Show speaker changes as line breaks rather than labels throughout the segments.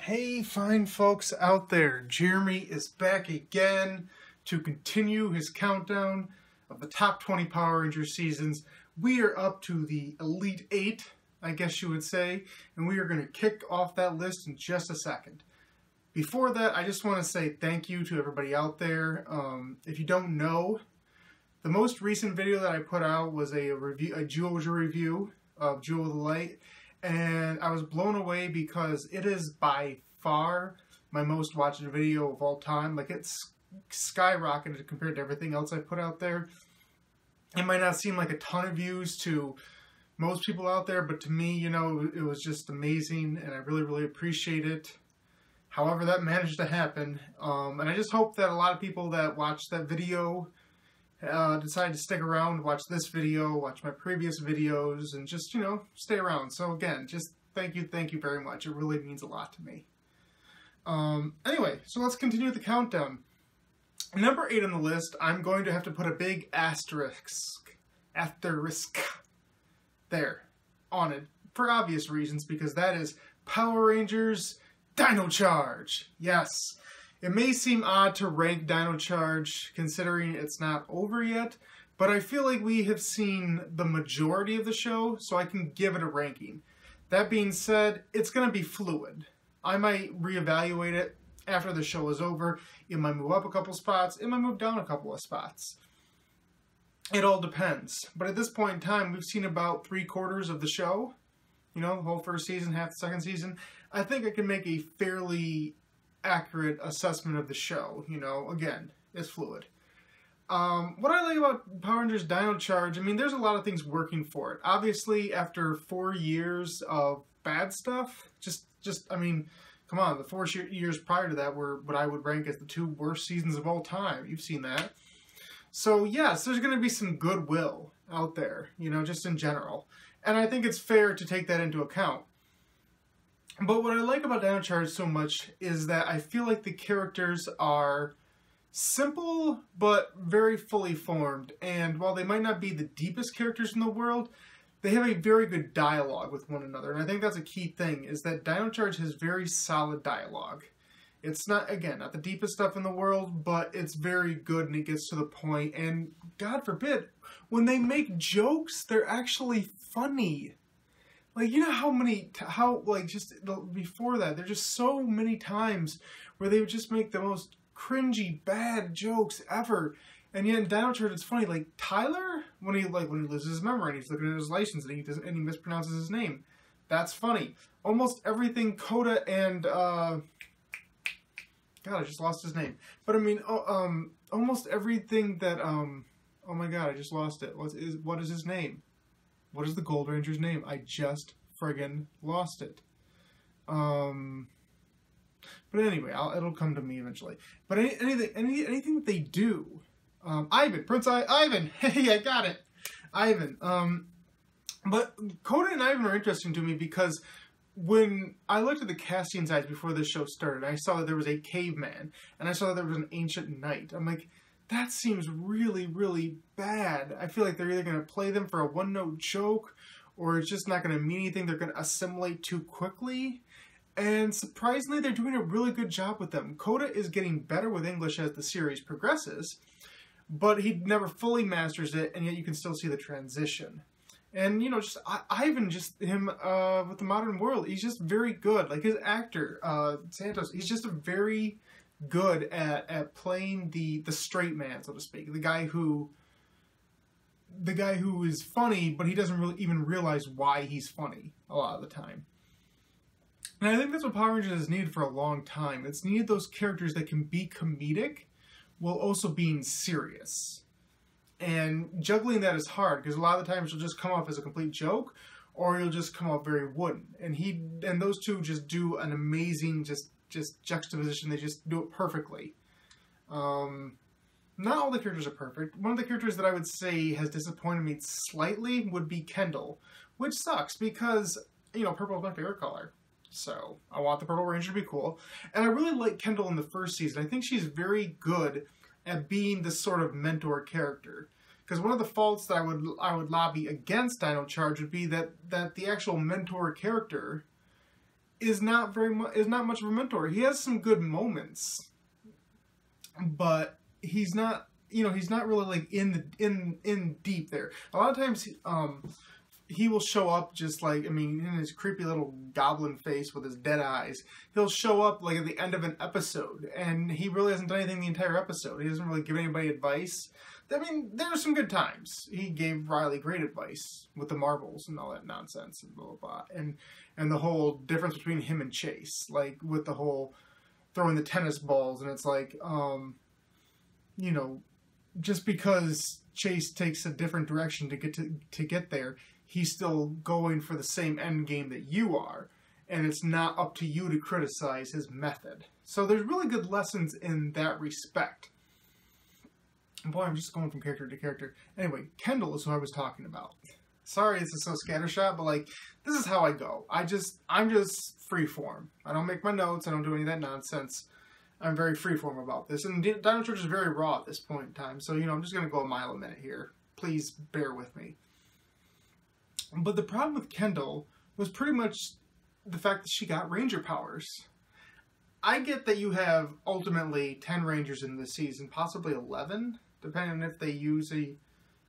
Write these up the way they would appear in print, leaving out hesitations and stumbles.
Hey, fine folks out there. Jeremy is back again to continue his countdown of the top 20 Power Rangers seasons. We are up to the Elite 8, I guess you would say, and we are going to kick off that list in just a second. Before that, I just want to say thank you to everybody out there. If you don't know, the most recent video that I put out was a Georgia review of Jewel of the Light. And I was blown away because it is by far my most watched video of all time. Like, it's skyrocketed compared to everything else I put out there. It might not seem like a ton of views to most people out there, but to me, you know, it was just amazing and I really, really appreciate it. However, that managed to happen. And I just hope that a lot of people that watched that video decide to stick around, watch this video, watch my previous videos, and just, you know, stay around. So again, just thank you very much. It really means a lot to me. Anyway, so let's continue the countdown. Number 8 on the list, I'm going to have to put a big asterisk there on it for obvious reasons, because that is Power Rangers Dino Charge. Yes. It may seem odd to rank Dino Charge considering it's not over yet, but I feel like we have seen the majority of the show, so I can give it a ranking. That being said, it's going to be fluid. I might reevaluate it after the show is over. It might move up a couple spots, it might move down a couple of spots. It all depends. But at this point in time, we've seen about 3/4 of the show. You know, the whole first season, half the second season. I think I can make a fairly accurate assessment of the show. You know, again, it's fluid. What I like about Power Rangers Dino Charge, I mean, there's a lot of things working for it. Obviously, after 4 years of bad stuff, I mean, come on, the 4 years prior to that were what I would rank as the 2 worst seasons of all time. You've seen that. So yes, there's going to be some goodwill out there, you know, just in general. And I think it's fair to take that into account. But what I like about Dino Charge so much is that I feel like the characters are simple, but very fully formed. And while they might not be the deepest characters in the world, they have a very good dialogue with one another. And I think that's a key thing, is that Dino Charge has very solid dialogue. It's not, again, not the deepest stuff in the world, but it's very good and it gets to the point. And God forbid, when they make jokes, they're actually funny. Like, you know just before that, there's just so many times where they would just make the most cringy, bad jokes ever. And yet in Dino Charge, it's funny. Like, Tyler, when he loses his memory and he's looking at his license and he mispronounces his name. That's funny. Almost everything Coda and, God, I just lost his name. But I mean, almost everything that, oh my God, I just lost it. What is his name? What is the Gold Ranger's name? I just friggin' lost it. But anyway, it'll come to me eventually. But anything that they do, Ivan, Prince Ivan, hey, I got it, Ivan. But Coda and Ivan are interesting to me because when I looked at the casting sites before this show started, I saw that there was a caveman, and I saw that there was an ancient knight. I'm like, that seems really, really bad. I feel like they're either going to play them for a one-note joke, or it's just not going to mean anything. They're going to assimilate too quickly. And surprisingly, they're doing a really good job with them. Coda is getting better with English as the series progresses, but he never fully masters it, and yet you can still see the transition. And, you know, just Ivan, just him with the modern world, he's just very good. Like, his actor, Santos, he's just very good at playing the straight man, so to speak, the guy who is funny, but he doesn't really even realize why he's funny a lot of the time. And I think that's what Power Rangers has needed for a long time. It's needed those characters that can be comedic while also being serious. And juggling that is hard, because a lot of the times you'll just come off as a complete joke, or you'll just come off very wooden. And those two just do an amazing just juxtaposition. They just do it perfectly. Not all the characters are perfect. One of the characters that I would say has disappointed me slightly would be Kendall, which sucks because, you know, purple is my favorite color. So I want the Purple Ranger to be cool. And I really like Kendall in the first season. I think she's very good at being this sort of mentor character. Because one of the faults that I would lobby against Dino Charge would be that the actual mentor character is not much of a mentor. He has some good moments, but he's not, you know, he's not really like in deep there. A lot of times he will show up just like, I mean, in his creepy little goblin face with his dead eyes. He'll show up like at the end of an episode, and he really hasn't done anything the entire episode. He doesn't really give anybody advice. I mean, there are some good times. He gave Riley great advice with the marbles and all that nonsense and blah, blah, blah. And the whole difference between him and Chase, like with the whole throwing the tennis balls, and it's like, you know, just because Chase takes a different direction to get there, he's still going for the same end game that you are, and it's not up to you to criticize his method. So there's really good lessons in that respect. Boy, I'm just going from character to character. Anyway, Kendall is who I was talking about. Sorry, this is so scattershot, but like, this is how I go. I'm just freeform. I don't make my notes. I don't do any of that nonsense. I'm very freeform about this. And Dino Charge is very raw at this point in time. So, you know, I'm just going to go a mile a minute here. Please bear with me. But the problem with Kendall was pretty much the fact that she got ranger powers. I get that you have ultimately 10 rangers in this season, possibly 11, depending on if they use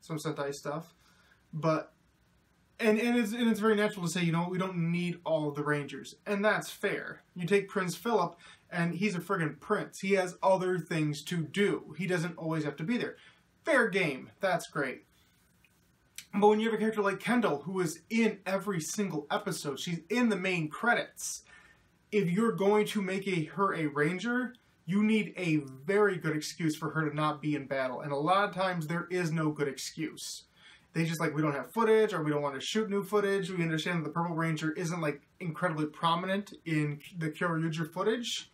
some Sentai stuff. But, and it's very natural to say, you know, we don't need all of the rangers. And that's fair. You take Prince Philip, and he's a friggin' prince. He has other things to do. He doesn't always have to be there. Fair game. That's great. But when you have a character like Kendall, who is in every single episode, she's in the main credits. If you're going to make her a ranger, you need a very good excuse for her to not be in battle. And a lot of times there is no good excuse. They just like, we don't have footage, or we don't want to shoot new footage. We understand that the Purple Ranger isn't like incredibly prominent in the Kyoryuger footage,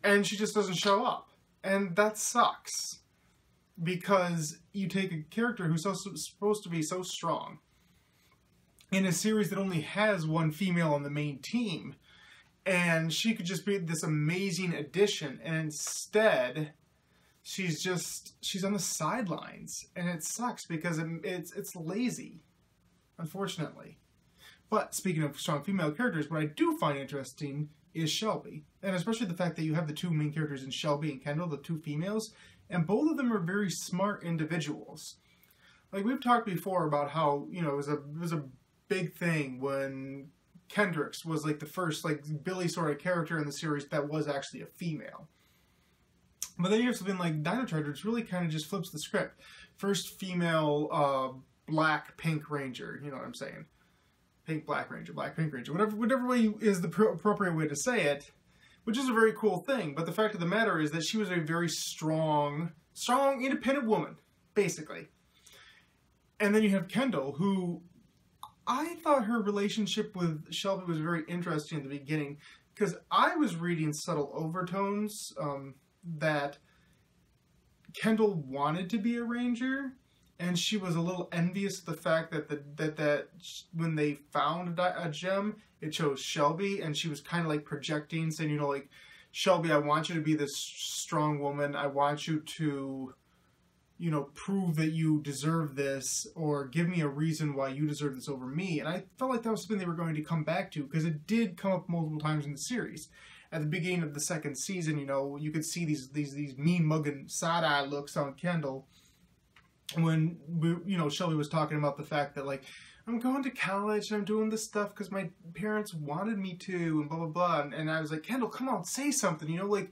and she just doesn't show up. And that sucks. Because you take a character who's supposed to be so strong in a series that only has one female on the main team, and she could just be this amazing addition, and instead she's on the sidelines, and it sucks because it's lazy, unfortunately. But speaking of strong female characters, what I do find interesting is Shelby, and especially the fact that you have the two main characters in Shelby and Kendall, the two females. And both of them are very smart individuals. Like, we've talked before about how, you know, it was a big thing when Kendrix was like the first like Billy sort of character in the series that was actually a female. But then you have something like Dino Charger, which really kind of just flips the script. First female black pink ranger, you know what I'm saying? Pink black ranger, black pink ranger, whatever way is the appropriate way to say it. Which is a very cool thing, but the fact of the matter is that she was a very strong, independent woman, basically. And then you have Kendall, who I thought her relationship with Shelby was very interesting in the beginning, because I was reading subtle overtones that Kendall wanted to be a ranger, and she was a little envious of the fact that when they found a gem, it chose Shelby, and she was kind of like projecting, saying, you know, like, Shelby, I want you to be this strong woman. I want you to, you know, prove that you deserve this, or give me a reason why you deserve this over me. And I felt like that was something they were going to come back to, because it did come up multiple times in the series. At the beginning of the second season, you know, you could see these mean mugging side-eye looks on Kendall when, you know, Shelby was talking about the fact that, like, I'm going to college and I'm doing this stuff because my parents wanted me to, and blah, blah, blah. And I was like, Kendall, come on, say something, you know, like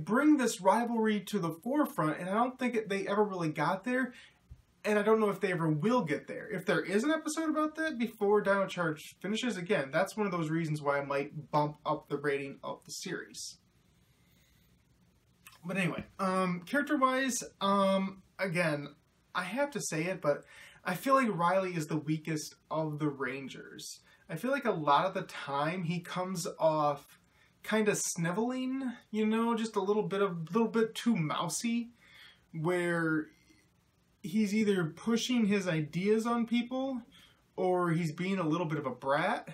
bring this rivalry to the forefront. And I don't think they ever really got there. And I don't know if they ever will get there. If there is an episode about that before Dino Charge finishes, again, that's one of those reasons why I might bump up the rating of the series. But anyway, character-wise, again, I have to say it, but I feel like Riley is the weakest of the Rangers. I feel like a lot of the time he comes off kind of sniveling, you know, just a little bit too mousy, where he's either pushing his ideas on people or he's being a little bit of a brat.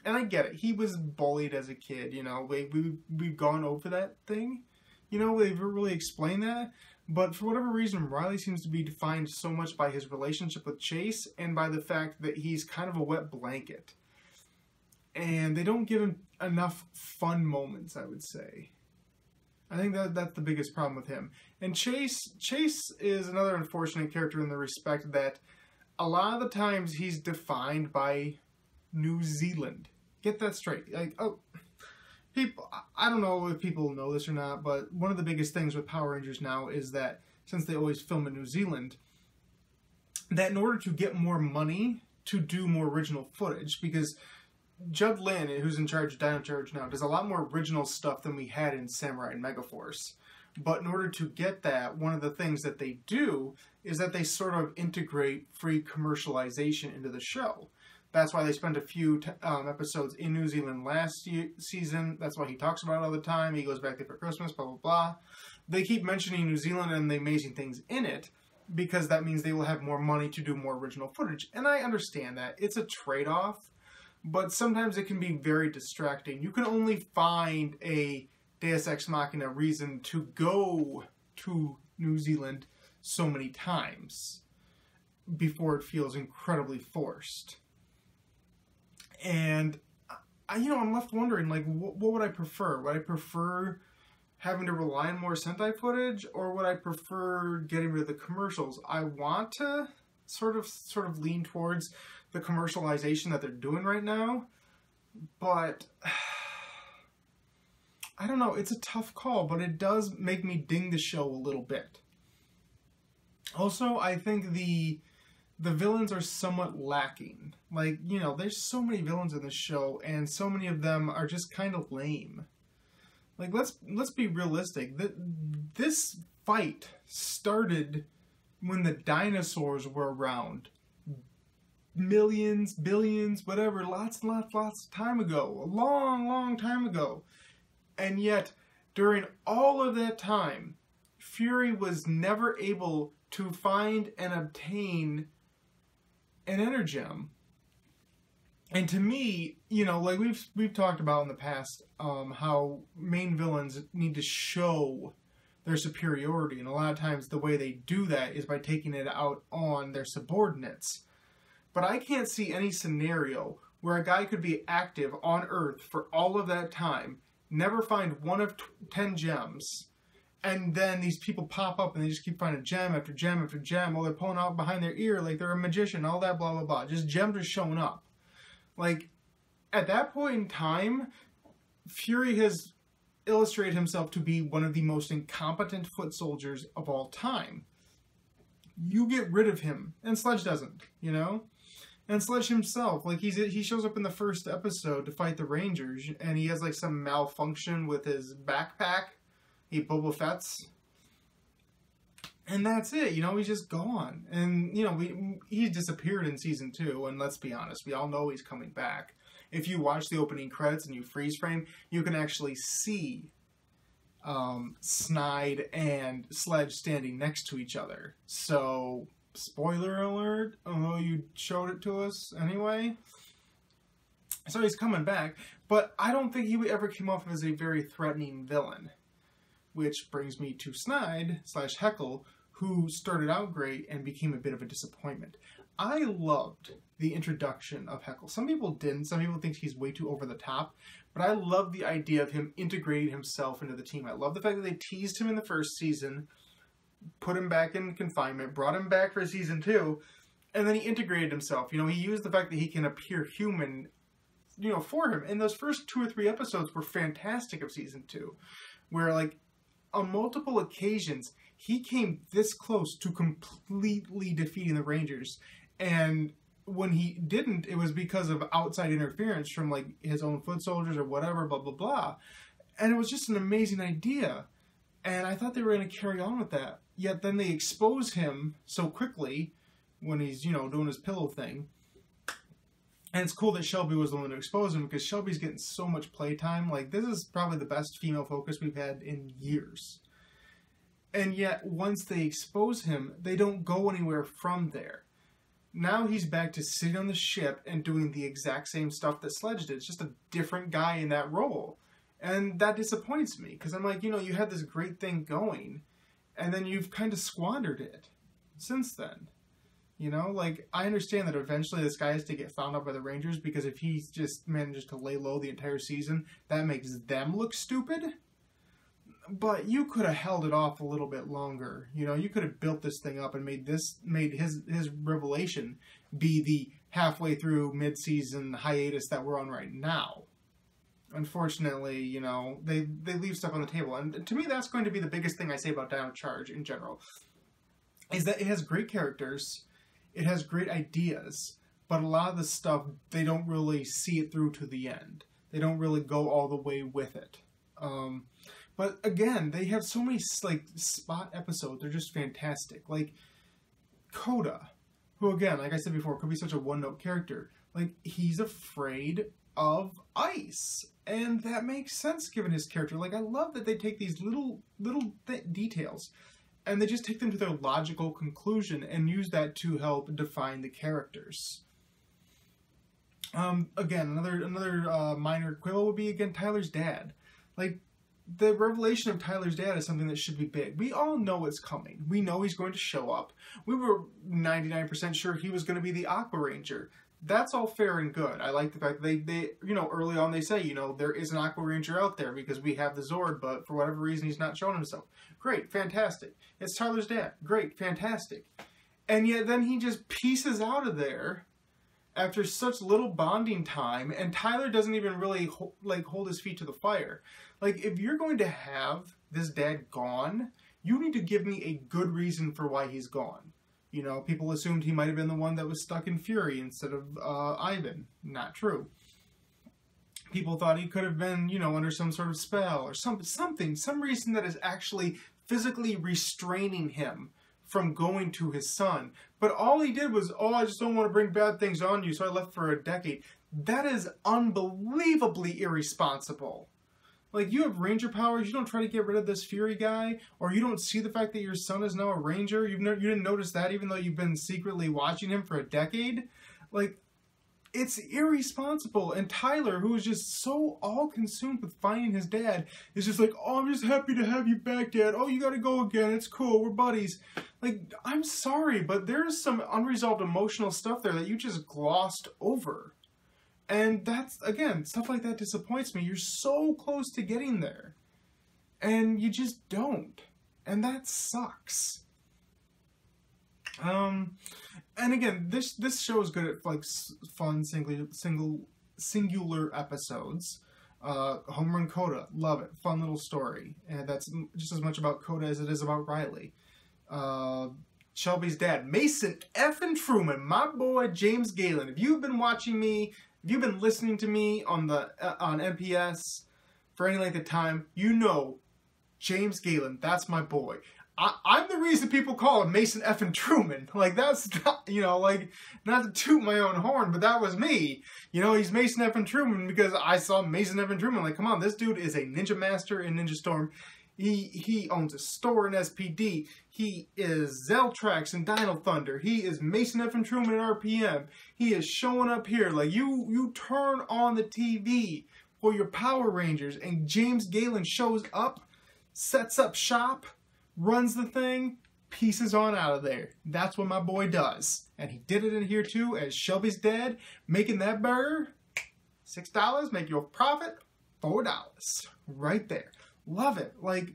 And I get it. He was bullied as a kid, you know. We've gone over that thing. You know, they've really explained that. But for whatever reason, Riley seems to be defined so much by his relationship with Chase and by the fact that he's kind of a wet blanket. And they don't give him enough fun moments, I would say. I think that's the biggest problem with him. And Chase is another unfortunate character in the respect that a lot of the times he's defined by New Zealand. Get that straight. Like, oh, people, I don't know if people know this or not, but one of the biggest things with Power Rangers now is that since they always film in New Zealand, that in order to get more money to do more original footage, because Judd Lin, who's in charge of Dino Charge now, does a lot more original stuff than we had in Samurai and Megaforce. But in order to get that, one of the things that they do is that they sort of integrate free commercialization into the show. That's why they spent a few episodes in New Zealand last season. That's why he talks about it all the time. He goes back there for Christmas, blah, blah, blah. They keep mentioning New Zealand and the amazing things in it, because that means they will have more money to do more original footage. And I understand that. It's a trade-off. But sometimes it can be very distracting. You can only find a Deus Ex Machina reason to go to New Zealand so many times before it feels incredibly forced. And, I'm left wondering, like, what would I prefer? Would I prefer having to rely on more Sentai footage, or would I prefer getting rid of the commercials? I want to sort of lean towards the commercialization that they're doing right now, but I don't know, it's a tough call, but it does make me ding the show a little bit. Also, I think the villains are somewhat lacking. Like, there's so many villains in this show, and so many of them are just kind of lame. Like, let's be realistic. This fight started when the dinosaurs were around. Millions, billions, whatever, lots of time ago. A long, long time ago. And yet, during all of that time, Fury was never able to find and obtain an Energem. And to me, like we've talked about in the past, how main villains need to show their superiority. And a lot of times the way they do that is by taking it out on their subordinates. But I can't see any scenario where a guy could be active on Earth for all of that time, never find one of 10 gems, and then these people pop up and they just keep finding gem after gem after gem while they're pulling out behind their ear like they're a magician, all that blah, blah, blah. Just gems are showing up. Like, at that point in time, Fury has illustrated himself to be one of the most incompetent foot soldiers of all time. You get rid of him, and Sledge doesn't, And Sledge himself, like, he shows up in the first episode to fight the Rangers, and he has, like, some malfunction with his backpack. He Boba Fett's. And that's it, he's just gone. And, he disappeared in Season 2, and let's be honest, we all know he's coming back. If you watch the opening credits and you freeze frame, you can actually see Snide and Sledge standing next to each other. So, spoiler alert, although you showed it to us anyway. So he's coming back, but I don't think he ever came off as a very threatening villain. Which brings me to Snide/Heckle, who started out great and became a bit of a disappointment. I loved the introduction of Heckle. Some people didn't. Some people think he's way too over the top. But I love the idea of him integrating himself into the team. I love the fact that they teased him in the first season, put him back in confinement, brought him back for Season 2, and then he integrated himself. He used the fact that he can appear human, for him. And those first 2 or 3 episodes were fantastic of Season 2, where, like, on multiple occasions, he came this close to completely defeating the Rangers. And when he didn't, it was because of outside interference from, like, his own foot soldiers or whatever, blah, blah, blah. And it was just an amazing idea. And I thought they were going to carry on with that. Yet then they expose him so quickly when he's, doing his pillow thing. And it's cool that Shelby was the one to expose him, because Shelby's getting so much playtime. Like, this is probably the best female focus we've had in years. And yet, once they expose him, they don't go anywhere from there. Now he's back to sitting on the ship and doing the exact same stuff that Sledge did. It's just a different guy in that role. And that disappoints me, because I'm like, you had this great thing going, and then you've kind of squandered it since then. You know, like, I understand that eventually this guy has to get found out by the Rangers, because if he just manages to lay low the entire season, that makes them look stupid. But you could have held it off a little bit longer. You know, you could have built this thing up and made his revelation be the halfway through mid-season hiatus that we're on right now. Unfortunately, you know, they leave stuff on the table. And to me, that's going to be the biggest thing I say about Dino Charge in general, is that it has great characters, it has great ideas, but a lot of the stuff, they don't really see it through to the end. They don't really go all the way with it. But again, they have so many, like, spot episodes. They're just fantastic. Like, Coda, who, again, like I said before, could be such a one-note character. Like, he's afraid of ice. And that makes sense given his character. Like, I love that they take these little details and they just take them to their logical conclusion and use that to help define the characters. Again, another minor quibble would be, again, Tyler's dad. Like, the revelation of Tyler's dad is something that should be big. We all know it's coming. We know he's going to show up. We were 99% sure he was going to be the Aqua Ranger. That's all fair and good. I like the fact that they you know, early on they say, you know, there is an Aqua Ranger out there because we have the Zord, but for whatever reason he's not showing himself. Great, fantastic. It's Tyler's dad. Great, fantastic. And yet then he just pieces out of there after such little bonding time, and Tyler doesn't even really hold his feet to the fire. Like, if you're going to have this dad gone, you need to give me a good reason for why he's gone. You know, people assumed he might have been the one that was stuck in Fury instead of Ivan. Not true. People thought he could have been, you know, under some sort of spell or some reason that is actually physically restraining him from going to his son. But all he did was, oh, I just don't want to bring bad things on you, so I left for a decade. That is unbelievably irresponsible. Like, you have Ranger powers, you don't try to get rid of this Fury guy, or you don't see the fact that your son is now a Ranger, you didn't notice that even though you've been secretly watching him for a decade. Like, it's irresponsible. And Tyler, who is just so all-consumed with finding his dad, is just like, oh, I'm just happy to have you back, Dad. Oh, you gotta go again. It's cool. We're buddies. Like, I'm sorry, but there's some unresolved emotional stuff there that you just glossed over. And that's, again, stuff like that disappoints me. You're so close to getting there. And you just don't. And that sucks. And again, this show is good at, like, fun singular episodes. Home Run Coda, love it, fun little story, and that's just as much about Coda as it is about Riley. Shelby's dad, Mason effing Truman, my boy James Galen. If you've been watching me, if you've been listening to me on NPS for any length of time, you know James Galen. That's my boy. I'm the reason people call him Mason effing Truman. Like, that's not, you know, like, not to toot my own horn, but that was me. You know, he's Mason effing Truman because I saw Mason effing Truman. Like, come on, this dude is a ninja master in Ninja Storm. He owns a store in SPD. He is Zeltrax in Dino Thunder. He is Mason effing Truman in RPM. He is showing up here. Like, you turn on the TV for your Power Rangers, and James Galen shows up, sets up shop, runs the thing, pieces on out of there. That's what my boy does. And he did it in here too, as Shelby's dad, making that burger $6, make your profit $4. Right there. Love it. Like,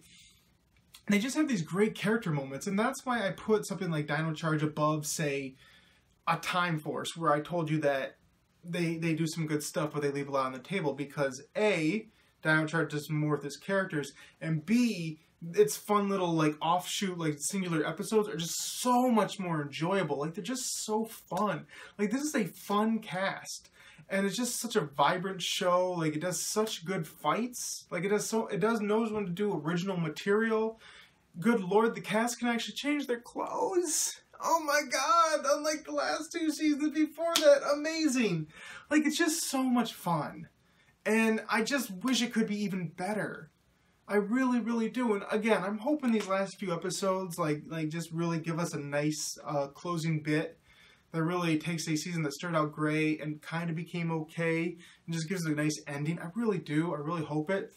they just have these great character moments, and that's why I put something like Dino Charge above, say, a Time Force, where I told you that they do some good stuff, but they leave a lot on the table, because A, Dino Charge does more with his characters, and B, its fun little, like, offshoot, like, singular episodes are just so much more enjoyable. Like, they're just so fun. Like, this is a fun cast. And it's just such a vibrant show. Like, it does such good fights. Like, it knows when to do original material. Good Lord, the cast can actually change their clothes. Oh my God, unlike the last two seasons before that, amazing. Like, it's just so much fun. And I just wish it could be even better. I really, really do. And again, I'm hoping these last few episodes, like just really give us a nice closing bit that really takes a season that started out great and kind of became okay and just gives it a nice ending. I really do. I really hope it.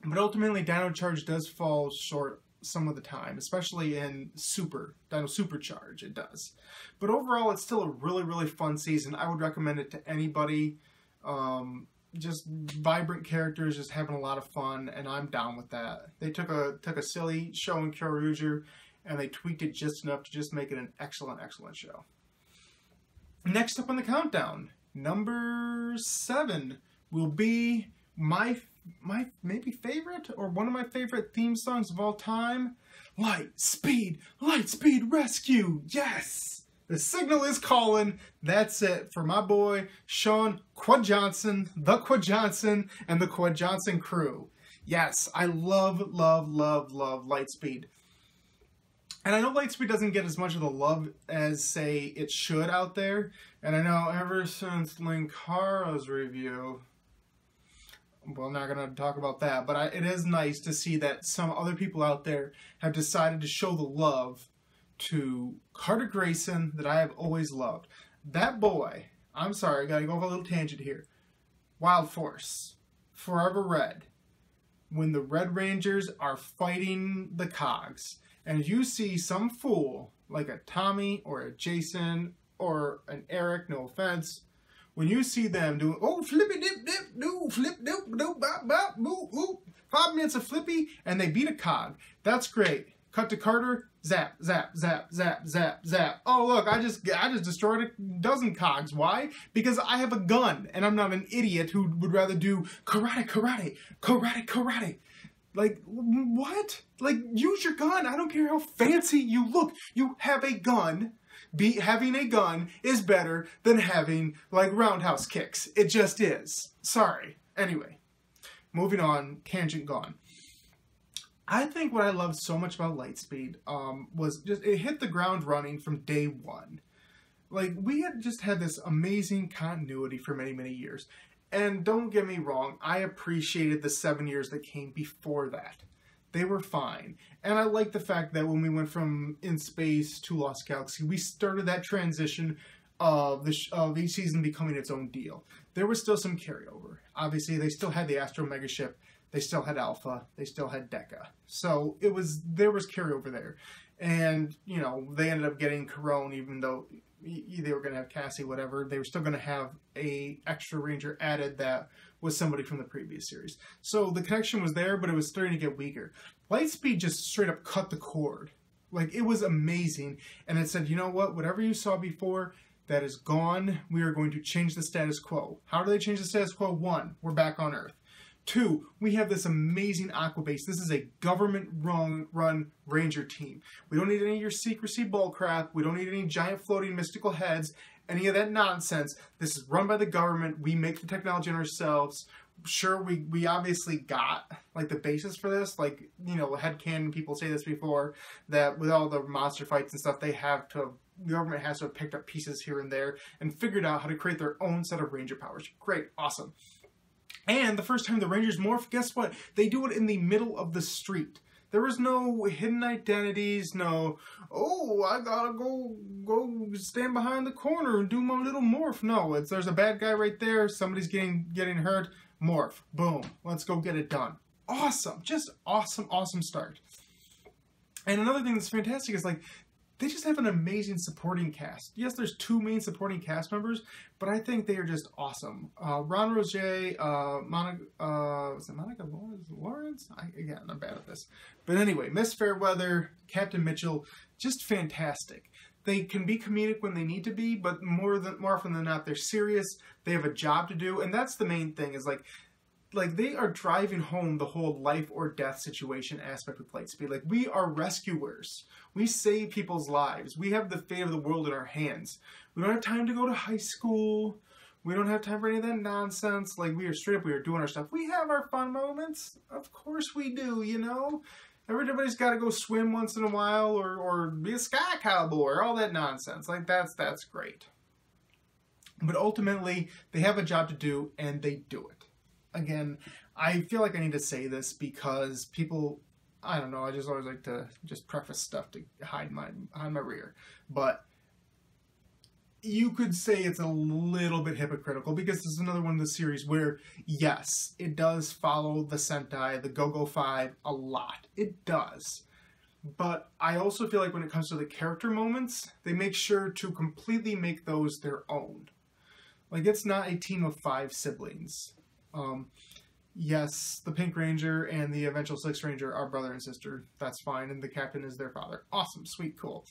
But ultimately, Dino Charge does fall short some of the time, especially in Dino Supercharge, it does. But overall, it's still a really, really fun season. I would recommend it to anybody. Just vibrant characters, just having a lot of fun, and I'm down with that. They took a silly show in Kyoryuger, and they tweaked it just enough to just make it an excellent, excellent show. Next up on the countdown, number 7 will be my maybe favorite, or one of my favorite theme songs of all time, Light Speed Rescue. Yes! The signal is calling. That's it for my boy, Sean Quad Johnson, the Quad Johnson, and the Quad Johnson crew. Yes, I love, love, love, love Lightspeed. And I know Lightspeed doesn't get as much of the love as, say, it should out there. And I know ever since Linkara's review, well, I'm not going to talk about that, but it is nice to see that some other people out there have decided to show the love to Carter Grayson that I have always loved. That boy, I'm sorry, I gotta go off a little tangent here. Wild Force, Forever Red. When the Red Rangers are fighting the Cogs, and you see some fool, like a Tommy or a Jason or an Eric, no offense, when you see them doing, oh, flippy dip dip, do, flip dip, do, bop, bop, boo, ooh, 5 minutes of flippy, and they beat a Cog. That's great. Cut to Carter, zap, zap, zap, zap, zap, zap. Oh, look, I just destroyed a dozen Cogs. Why? Because I have a gun, and I'm not an idiot who would rather do karate, karate, karate, karate. Like, what? Like, use your gun. I don't care how fancy you look. You have a gun. Having a gun is better than having, like, roundhouse kicks. It just is. Sorry. Anyway, moving on. Tangent gone. I think what I loved so much about Lightspeed was just it hit the ground running from day one. Like, we had just had this amazing continuity for many, many years. And don't get me wrong, I appreciated the 7 years that came before that. They were fine. And I like the fact that when we went from In Space to Lost Galaxy, we started that transition of each season becoming its own deal. There was still some carryover. Obviously, they still had the Astro Mega Ship. They still had Alpha. They still had Deca. So there was carryover there. And, you know, they ended up getting Corone, even though they were going to have Cassie, whatever. They were still going to have a extra Ranger added that was somebody from the previous series. So the connection was there, but it was starting to get weaker. Lightspeed just straight up cut the cord. Like, it was amazing. And it said, you know what? Whatever you saw before, that is gone. We are going to change the status quo. How do they change the status quo? 1, we're back on Earth. 2, we have this amazing Aqua base. This is a government-run Ranger team. We don't need any of your secrecy bullcrap. We don't need any giant floating mystical heads, any of that nonsense. This is run by the government. We make the technology on ourselves. Sure, we obviously got, like, the basis for this. Like, you know, headcanon people say this before, that with all the monster fights and stuff, the government has to have picked up pieces here and there and figured out how to create their own set of Ranger powers. Great, awesome. And the first time the Rangers morph, guess what? They do it in the middle of the street. There was no hidden identities, no, oh, I gotta go stand behind the corner and do my little morph. No, there's a bad guy right there, somebody's getting hurt, morph, boom, let's go get it done. Awesome, just awesome, awesome start. And another thing that's fantastic is, like, they just have an amazing supporting cast. Yes, there's 2 main supporting cast members, but I think they are just awesome. Ron Roget, Monica Lawrence? Again, I'm bad at this. But anyway, Miss Fairweather, Captain Mitchell, just fantastic. They can be comedic when they need to be, but more often than not, they're serious. They have a job to do, and that's the main thing, is like they are driving home the whole life or death situation aspect with Lightspeed. Like, we are rescuers. We save people's lives. We have the fate of the world in our hands. We don't have time to go to high school. We don't have time for any of that nonsense. Like, we are doing our stuff. We have our fun moments. Of course we do, you know? Everybody's got to go swim once in a while or be a sky cowboy or all that nonsense. Like, that's great. But ultimately, they have a job to do, and they do it. Again, I feel like I need to say this because people, I don't know, I just always like to just preface stuff to hide my rear. But you could say it's a little bit hypocritical because this is another one of the series where, yes, it does follow the Sentai, the Go-Go 5 a lot. It does. But I also feel like when it comes to the character moments, they make sure to completely make those their own. Like, it's not a team of 5 siblings. Yes, the Pink Ranger and the eventual Sixth Ranger are brother and sister. That's fine, and the captain is their father. Awesome, sweet, cool.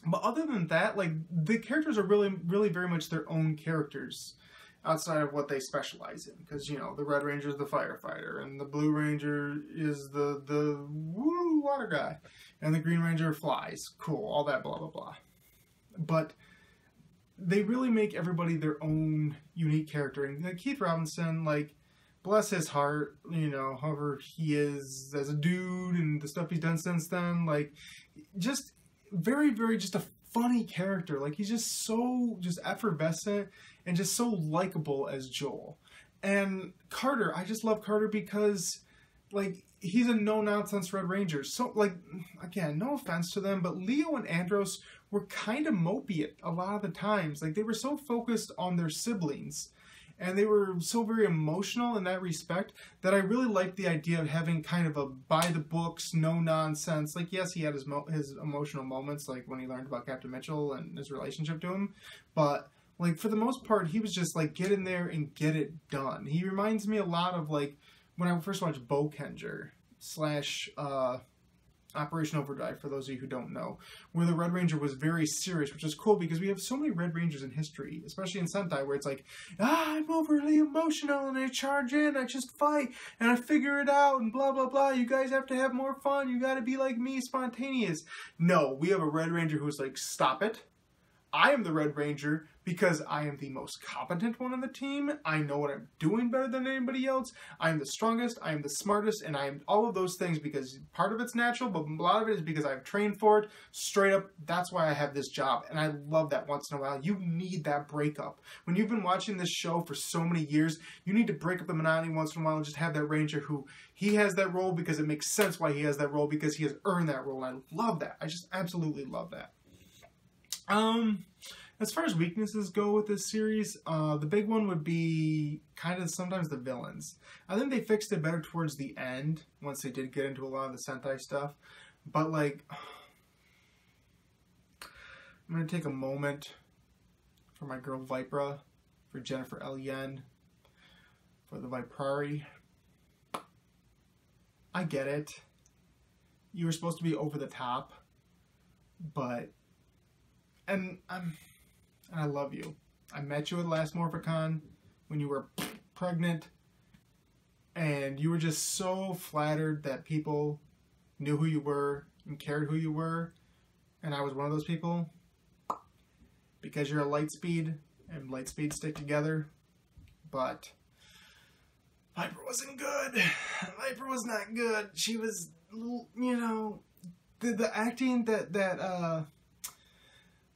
But other than that, like, the characters are really, really very much their own characters outside of what they specialize in. Because, you know, the Red Ranger is the firefighter, and the Blue Ranger is the woo water guy, and the Green Ranger flies. Cool, all that blah, blah, blah. But they really make everybody their own unique character. And like, Keith Robinson, like, bless his heart, you know, however he is as a dude and the stuff he's done since then, like, just very, very just a funny character. Like, he's just so just effervescent and just so likable as Joel. And Carter, I just love Carter because, like, he's a no-nonsense Red Ranger. So, like, again, no offense to them, but Leo and Andros were kind of mopey a lot of the times. Like, they were so focused on their siblings, and they were so very emotional in that respect that I really liked the idea of having kind of a by-the-books, no-nonsense. Like, yes, he had his emotional moments, like when he learned about Captain Mitchell and his relationship to him, but, like, for the most part, he was just, like, get in there and get it done. He reminds me a lot of, like, when I first watched Bokenger / Operation Overdrive, for those of you who don't know, where the Red Ranger was very serious, which is cool because we have so many Red Rangers in history, especially in Sentai, where it's like, I'm overly emotional and I charge in, I just fight and I figure it out and blah, blah, blah. You guys have to have more fun. You got to be like me, spontaneous. No, we have a Red Ranger who's like, stop it. I am the Red Ranger because I am the most competent one on the team. I know what I'm doing better than anybody else. I am the strongest, I am the smartest, and I am all of those things because part of it's natural, but a lot of it is because I've trained for it. Straight up, that's why I have this job, and I love that once in a while. You need that breakup. When you've been watching this show for so many years, you need to break up the monotony once in a while and just have that Ranger who, he has that role because it makes sense why he has that role, because he has earned that role, and I love that. I just absolutely love that. As far as weaknesses go with this series, the big one would be kind of sometimes the villains. I think they fixed it better towards the end, once they did get into a lot of the Sentai stuff. But, like, I'm going to take a moment for my girl Vipra, for Jennifer L. Yen, for the Viprari. I get it. You were supposed to be over the top, but... And I love you. I met you at last Morphicon when you were pregnant, and you were just so flattered that people knew who you were and cared who you were, and I was one of those people. Because you're a Lightspeed, and Lightspeed stick together, but Viper wasn't good. Viper was not good. She was, you know, the acting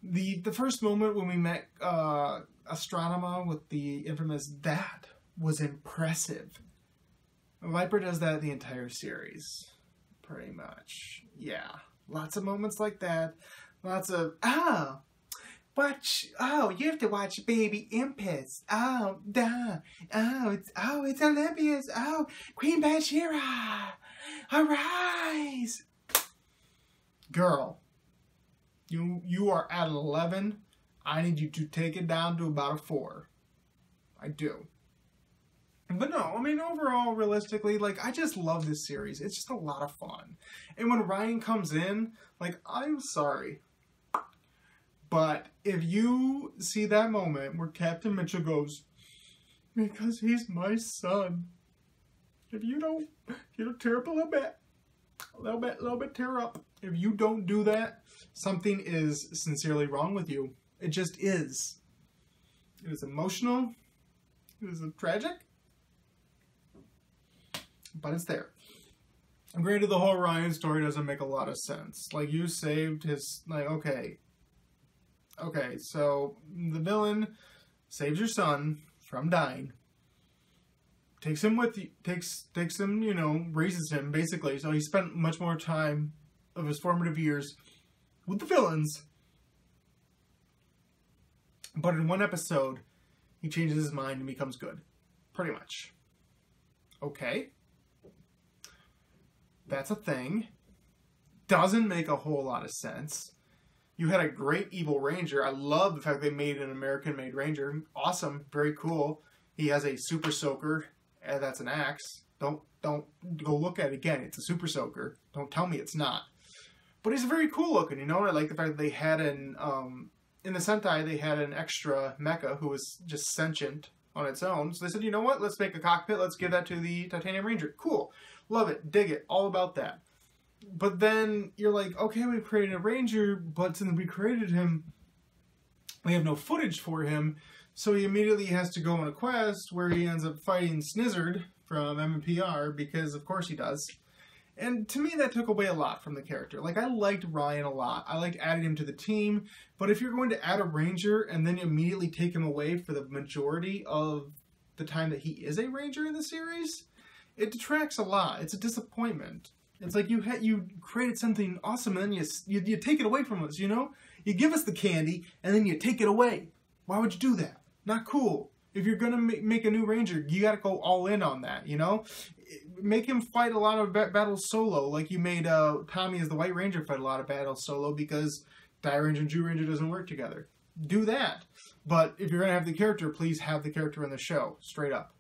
the first moment when we met Astronema with the infamous, that was impressive. Viper does that the entire series, pretty much. Yeah, lots of moments like that. Lots of, you have to watch Baby Impus. It's Olympias. Queen Bashira. Arise. Girl. You are at 11. I need you to take it down to about a 4. I do. But no, I mean, overall, realistically, like, I just love this series. It's just a lot of fun. And when Ryan comes in, like, I'm sorry, but if you see that moment where Captain Mitchell goes, because he's my son, if you don't tear up a little bit tear up. If you don't do that, something is sincerely wrong with you. It just is. It is emotional. It is tragic. But it's there. And granted, the whole Ryan story doesn't make a lot of sense. Like, you saved his, like, okay, so the villain saves your son from dying. Takes him with you, takes him, you know, raises him, basically. So he spent much more time of his formative years with the villains. But in one episode, he changes his mind and becomes good. Pretty much. Okay. That's a thing. doesn't make a whole lot of sense. You had a great evil ranger. I love the fact they made an American-made ranger. Awesome, very cool. He has a super soaker, and that's an axe. Don't go look at it again. It's a super soaker. Don't tell me it's not. But he's very cool looking, you know. And I like the fact that they had in the Sentai they had an extra mecha who was just sentient on its own. So they said, you know what? Let's make a cockpit. Let's give that to the Titanium Ranger. Cool, love it, dig it, all about that. But then you're like, okay, we've created a ranger, but since we created him, we have no footage for him. So he immediately has to go on a quest where he ends up fighting Snizzard from MMPR, because of course he does. And to me, that took away a lot from the character. Like, I liked Ryan a lot. I liked adding him to the team. But if you're going to add a ranger and then immediately take him away for the majority of the time that he is a ranger in the series, it detracts a lot. It's a disappointment. It's like you created something awesome and then you take it away from us, you know? You give us the candy and then you take it away. Why would you do that? Not cool. If you're going to make a new ranger, you got to go all in on that, you know? Make him fight a lot of battles solo, like you made Tommy as the White Ranger fight a lot of battles solo because Ranger and Jew Ranger doesn't work together. Do that. But if you're going to have the character, please have the character in the show, straight up.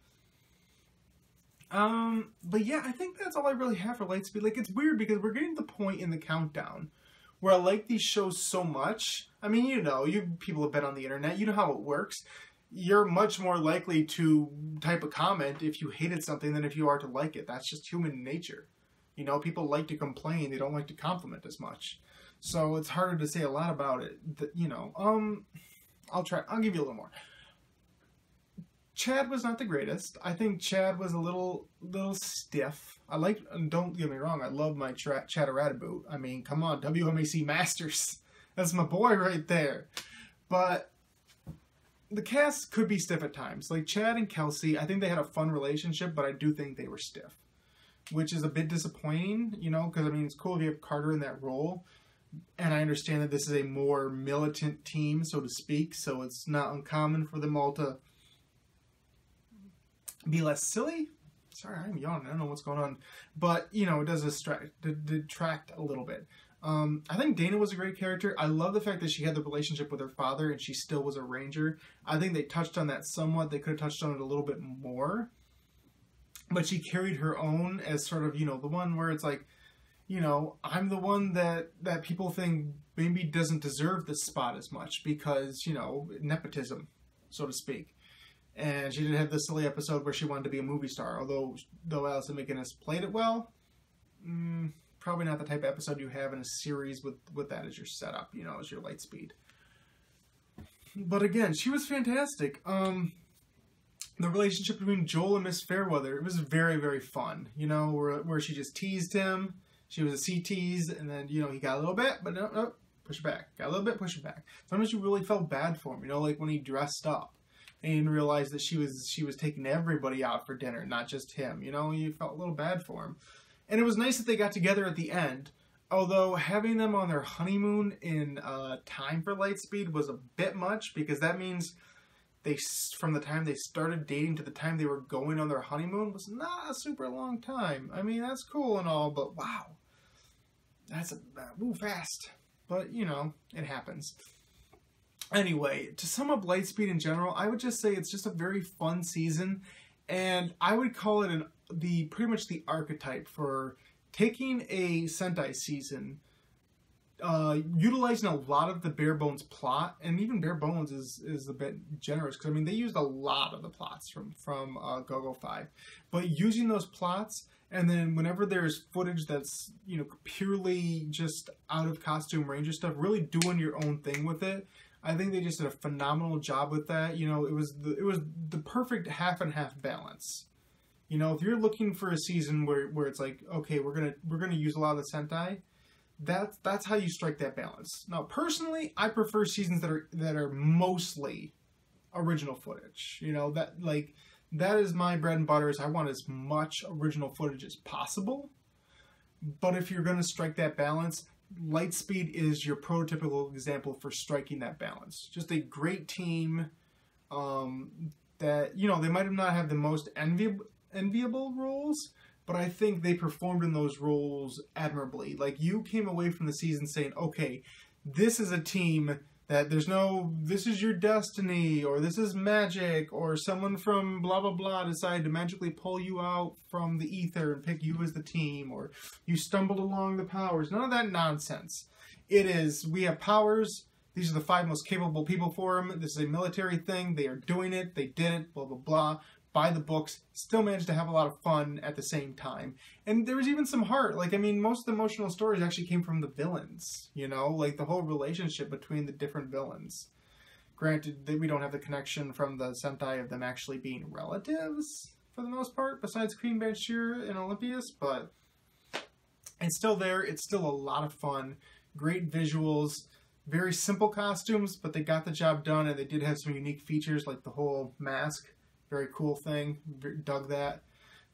But yeah, I think that's all I really have for Lightspeed. Like, it's weird because we're getting to the point in the countdown where I like these shows so much. I mean, you know, you people have been on the internet, you know how it works. You're much more likely to type a comment if you hated something than if you are to like it. That's just human nature. You know, people like to complain. They don't like to compliment as much. So it's harder to say a lot about it. You know, I'll give you a little more. Chad was not the greatest. I think Chad was a little stiff. Don't get me wrong, I love my Chatter-Rataboot. I mean, come on, WMAC Masters. That's my boy right there. But the cast could be stiff at times. Like Chad and Kelsey, I think they had a fun relationship, but I do think they were stiff. Which is a bit disappointing, you know, because I mean, it's cool if you have Carter in that role. And I understand that this is a more militant team, so to speak, so it's not uncommon for them all to be less silly. Sorry, I'm yawning. I don't know what's going on. But, you know, it does detract a little bit. I think Dana was a great character. I love the fact that she had the relationship with her father and she still was a ranger. I think they touched on that somewhat. They could have touched on it a little bit more. But she carried her own as sort of, you know, the one where it's like, you know, I'm the one that people think maybe doesn't deserve this spot as much because, you know, nepotism, so to speak. And she did have this silly episode where she wanted to be a movie star, although Allison McGinnis played it well. Probably not the type of episode you have in a series with that as your setup, you know, as your Lightspeed. But again, she was fantastic. The relationship between Joel and Miss Fairweather, it was very, very fun. You know, where she just teased him. She was a C-tease, and then, you know, he got a little bit, but no, push it back. Got a little bit, push it back. Sometimes you really felt bad for him, you know, like when he dressed up. And you didn't realize that she was taking everybody out for dinner, not just him. You know, you felt a little bad for him. And it was nice that they got together at the end. Although having them on their honeymoon in time for Lightspeed was a bit much, because that means from the time they started dating to the time they were going on their honeymoon was not a super long time. I mean, that's cool and all, but wow. That's fast. But, you know, it happens. Anyway, to sum up Lightspeed in general, I would just say it's just a very fun season, and I would call it pretty much the archetype for taking a Sentai season, utilizing a lot of the bare bones plot, and even bare bones is a bit generous because I mean they used a lot of the plots from Go-Go 5, but using those plots. And then whenever there's footage that's, you know, purely just out of costume ranger stuff, really doing your own thing with it. I think they just did a phenomenal job with that. You know, it was the perfect half and half balance. You know, if you're looking for a season where it's like, okay, we're gonna use a lot of the Sentai, that's how you strike that balance. Now, personally, I prefer seasons that are mostly original footage. You know, that is my bread and butter. Is I want as much original footage as possible. But if you're gonna strike that balance, Lightspeed is your prototypical example for striking that balance. Just a great team that, you know, they might not have the most enviable roles, but I think they performed in those roles admirably. Like, you came away from the season saying, okay, this is a team that there's no, this is your destiny, or this is magic, or someone from blah, blah, blah decided to magically pull you out from the ether and pick you as the team, or you stumbled along the powers. None of that nonsense. It is, we have powers. These are the 5 most capable people for them. This is a military thing. They are doing it. They did it, blah, blah, blah. By the books, still managed to have a lot of fun at the same time. And there was even some heart. Like, I mean, most of the emotional stories actually came from the villains, you know? Like, the whole relationship between the different villains. Granted, that we don't have the connection from the Sentai of them actually being relatives, for the most part, besides Queen Banshira and Olympius, but it's still there. It's still a lot of fun. Great visuals. Very simple costumes, but they got the job done, and they did have some unique features, like the whole mask. Very cool thing. Dug that.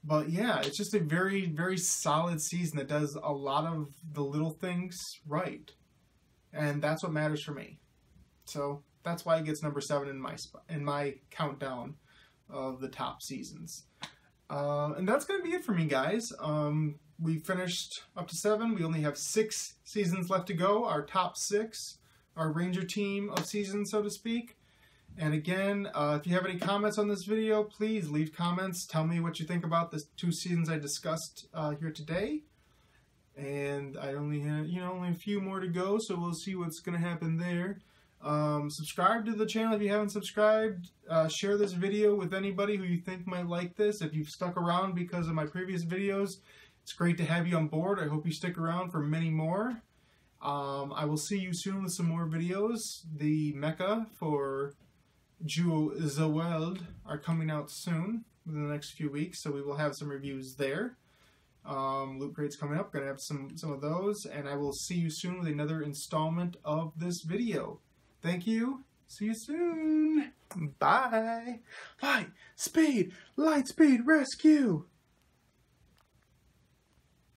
But yeah, it's just a very, very solid season that does a lot of the little things right. And that's what matters for me. So that's why it gets number 7 in my countdown of the top seasons. And that's going to be it for me, guys. We finished up to 7. We only have 6 seasons left to go. Our top 6, our Ranger team of seasons, so to speak. And again, if you have any comments on this video, please leave comments. Tell me what you think about the 2 seasons I discussed here today. And I only have, only a few more to go, so we'll see what's going to happen there. Subscribe to the channel if you haven't subscribed. Share this video with anybody who you think might like this. If you've stuck around because of my previous videos, it's great to have you on board. I hope you stick around for many more. I will see you soon with some more videos. The mecha for Jewel are coming out soon, within the next few weeks, so we will have some reviews there. Loot Crate's coming up, gonna have some of those, and I will see you soon with another installment of this video. Thank you. See you soon. Bye. Light speed rescue.